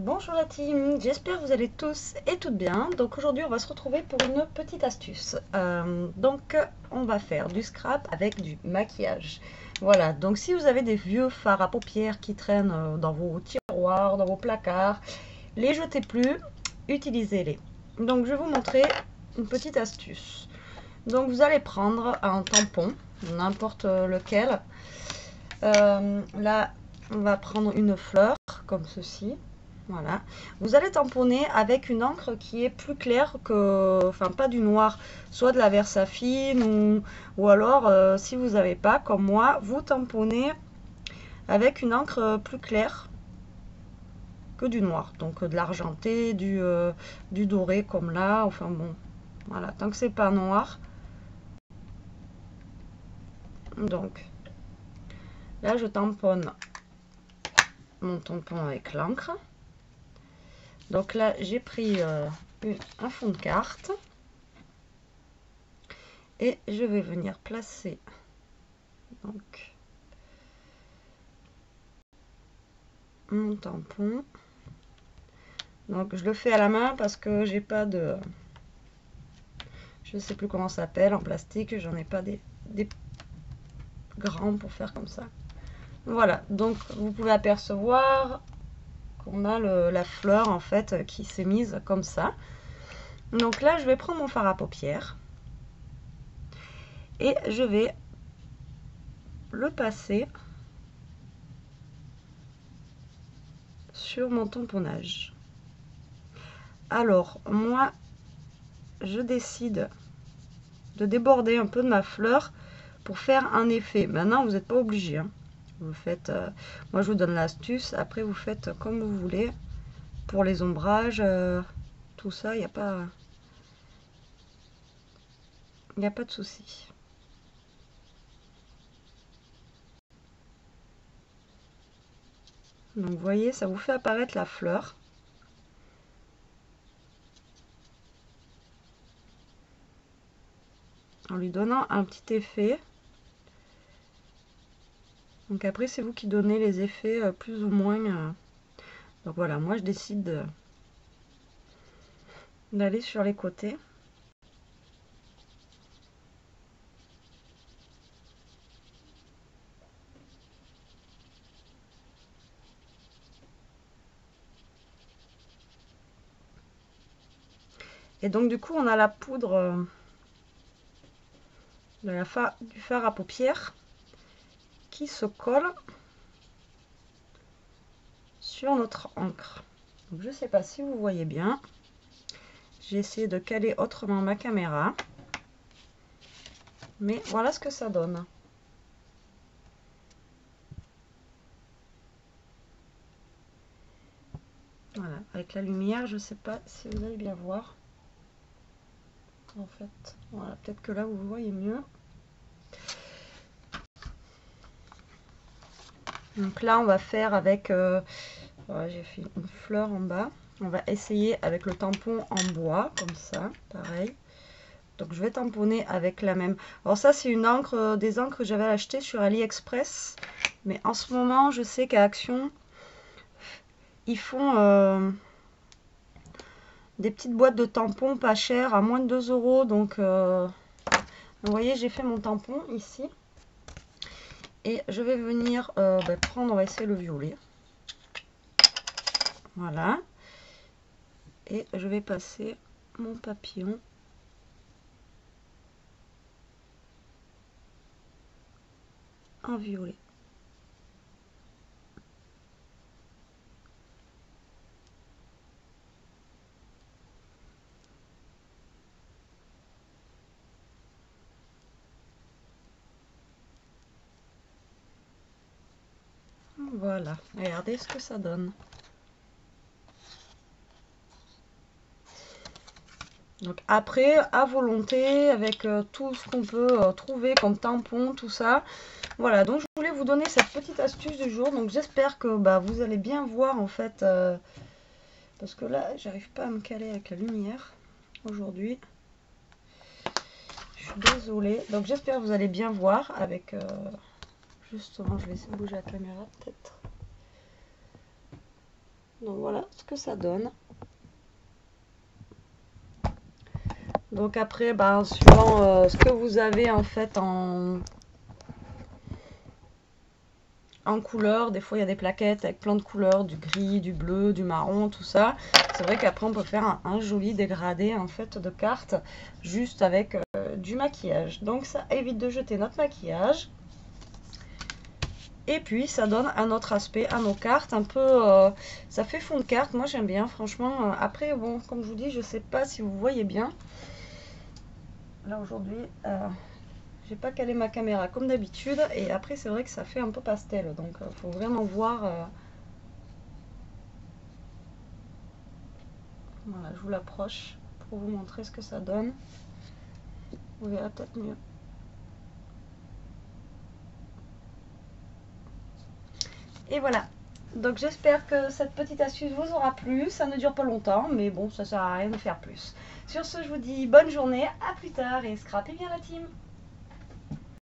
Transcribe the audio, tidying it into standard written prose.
Bonjour la team, j'espère que vous allez tous et toutes bien. Donc aujourd'hui on va se retrouver pour une petite astuce. On va faire du scrap avec du maquillage. Voilà, donc si vous avez des vieux fards à paupières qui traînent dans vos tiroirs, dans vos placards, les jetez plus, utilisez-les. Donc je vais vous montrer une petite astuce. Donc vous allez prendre un tampon, n'importe lequel. Là on va prendre une fleur comme ceci. Voilà. Vous allez tamponner avec une encre qui est plus claire que, enfin pas du noir, soit de la Versafine ou alors si vous n'avez pas, comme moi, vous tamponnez avec une encre plus claire que du noir. Donc de l'argenté, du doré comme là, enfin bon, voilà, tant que c'est pas noir. Donc là je tamponne mon tampon avec l'encre. Donc là j'ai pris un fond de carte. Et je vais venir placer donc mon tampon. Donc je le fais à la main parce que j'ai pas de, je sais plus comment ça s'appelle en plastique, j'en ai pas des grands pour faire comme ça. Voilà, donc vous pouvez apercevoir qu'on a la fleur en fait qui s'est mise comme ça. Donc là je vais prendre mon fard à paupières et je vais le passer sur mon tamponnage. Alors moi je décide de déborder un peu de ma fleur pour faire un effet. Maintenant vous n'êtes pas obligé, hein. Vous faites, moi je vous donne l'astuce, après vous faites comme vous voulez pour les ombrages, tout ça, il n'y a pas de souci. Donc vous voyez, ça vous fait apparaître la fleur. En lui donnant un petit effet. Donc après c'est vous qui donnez les effets plus ou moins. Donc voilà, moi je décide d'aller sur les côtés. Et donc du coup on a la poudre du fard à paupières qui se colle sur notre encre. Donc, je ne sais pas si vous voyez bien. J'ai essayé de caler autrement ma caméra. Mais voilà ce que ça donne. Voilà, avec la lumière, je ne sais pas si vous allez bien voir. En fait, voilà, peut-être que là vous voyez mieux. Donc là, on va faire avec, voilà, j'ai fait une fleur en bas. On va essayer avec le tampon en bois, comme ça, pareil. Donc je vais tamponner avec la même. Alors ça, c'est une encre, des encres que j'avais achetées sur AliExpress. Mais en ce moment, je sais qu'à Action, ils font des petites boîtes de tampons pas chères, à moins de 2 €. Donc, vous voyez, j'ai fait mon tampon ici. Et je vais venir prendre, on va essayer le violet. Voilà. Et je vais passer mon papillon en violet. Voilà, regardez ce que ça donne. Donc après, à volonté, avec tout ce qu'on peut trouver comme tampon, tout ça. Voilà, donc je voulais vous donner cette petite astuce du jour. Donc j'espère que vous allez bien voir en fait. Parce que là, j'arrive pas à me caler avec la lumière aujourd'hui. Je suis désolée. Donc j'espère que vous allez bien voir avec... justement, je vais essayer de bouger la caméra peut-être. Donc voilà ce que ça donne. Donc après, bah, suivant ce que vous avez en fait en couleur, des fois il y a des plaquettes avec plein de couleurs, du gris, du bleu, du marron, tout ça. C'est vrai qu'après on peut faire un joli dégradé en fait de cartes juste avec du maquillage. Donc ça évite de jeter notre maquillage. Et puis ça donne un autre aspect à nos cartes, un peu, ça fait fond de carte, moi j'aime bien franchement. Après bon, comme je vous dis, je sais pas si vous voyez bien. Là aujourd'hui, j'ai pas calé ma caméra comme d'habitude et après c'est vrai que ça fait un peu pastel, donc faut vraiment voir. Voilà, je vous l'approche pour vous montrer ce que ça donne. Vous verrez peut-être mieux. Et voilà. Donc j'espère que cette petite astuce vous aura plu. Ça ne dure pas longtemps, mais bon, ça sert à rien de faire plus. Sur ce, je vous dis bonne journée, à plus tard et scrapez bien la team.